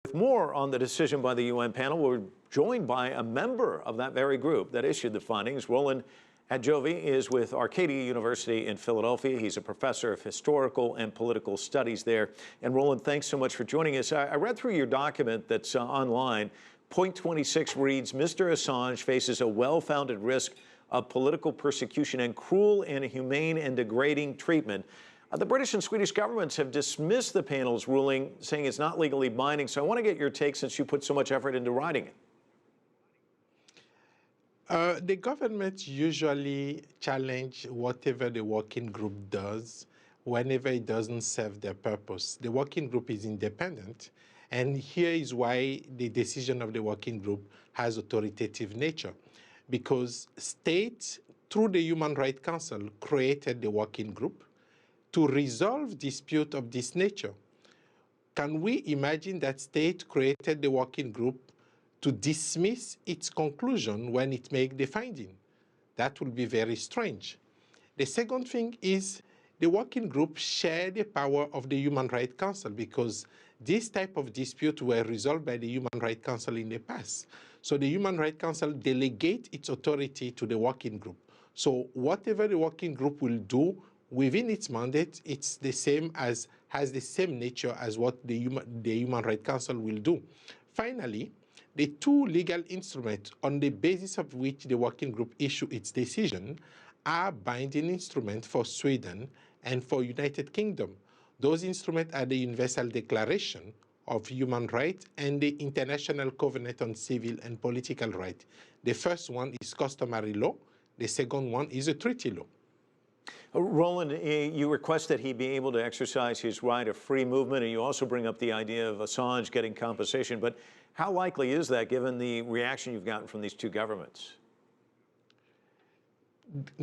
With more on the decision by the UN panel, we're joined by a member of that very group that issued the findings. Roland Adjovi is with Arcadia University in Philadelphia. He's a professor of historical and political studies there. And Roland, thanks so much for joining us. I read through your document that's online. Point 26 reads, Mr. Assange faces a well-founded risk of political persecution and cruel, inhumane, and degrading treatment. The British and Swedish governments have dismissed the panel's ruling, saying it's not legally binding. So I want to get your take since you put so much effort into writing it. The government usually challenge whatever the working group does whenever it doesn't serve their purpose. The working group is independent, and here is why the decision of the working group has authoritative nature. Because states, through the Human Rights Council, created the working group to resolve dispute of this nature. Can we imagine that state created the working group to dismiss its conclusion when it makes the finding? That would be very strange. The second thing is the working group share the power of the Human Rights Council because this type of dispute were resolved by the Human Rights Council in the past. So the Human Rights Council delegates its authority to the working group. So whatever the working group will do within its mandate, it's the same as, has the same nature as what the Human Rights Council will do. Finally, the two legal instruments on the basis of which the working group issue its decision are binding instruments for Sweden and for United Kingdom. Those instruments are the Universal Declaration of Human Rights and the International Covenant on Civil and Political Rights. The first one is customary law. The second one is a treaty law. Roland, you request that he be able to exercise his right of free movement, and you also bring up the idea of Assange getting compensation. But how likely is that, given the reaction you've gotten from these two governments?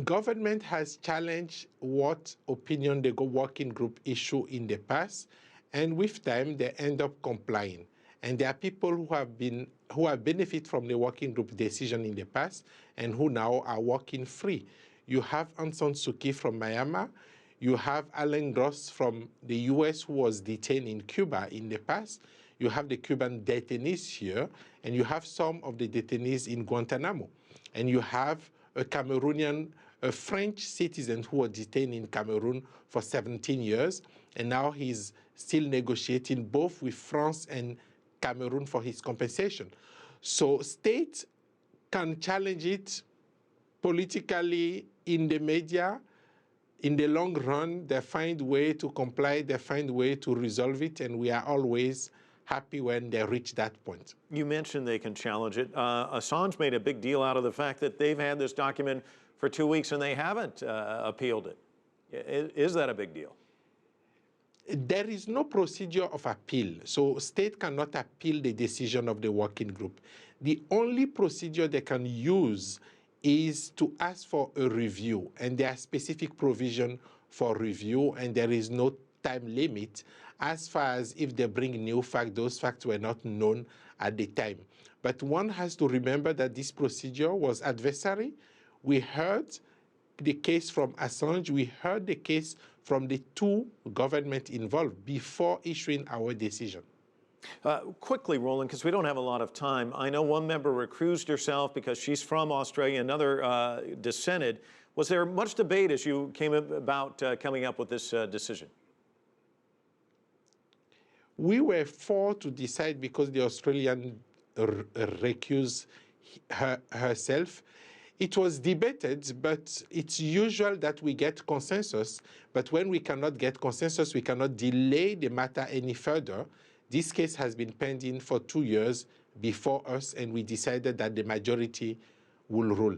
Government has challenged what opinion the working group issue in the past, and with time they end up complying. And there are people who have benefited from the working group decision in the past and who now are working free. You have Aung San Suu Kyi from Myanmar. You have Alan Gross from the US who was detained in Cuba in the past. You have the Cuban detainees here, and you have some of the detainees in Guantanamo. And you have a French citizen who was detained in Cameroon for 17 years, and now he's still negotiating both with France and Cameroon for his compensation. So states can challenge it politically in the media. In the long run, they find a way to comply, they find a way to resolve it, and we are always happy when they reach that point. You mentioned they can challenge it. Assange made a big deal out of the fact that they've had this document for 2 weeks and they haven't appealed it. Is that a big deal? There is no procedure of appeal, so state cannot appeal the decision of the working group. The only procedure they can use is to ask for a review, and there are specific provisions for review, and there is no time limit as far as if they bring new facts, those facts were not known at the time. But one has to remember that this procedure was adversary. We heard the case from Assange, we heard the case from the two governments involved before issuing our decision. Quickly, Roland, because we don't have a lot of time, I know one member recused herself because she's from Australia, another dissented. Was there much debate as you came about coming up with this decision? We were forced to decide because the Australian recused herself. It was debated, but it's usual that we get consensus. But when we cannot get consensus, we cannot delay the matter any further. This case has been pending for 2 years before us, and we decided that the majority will rule.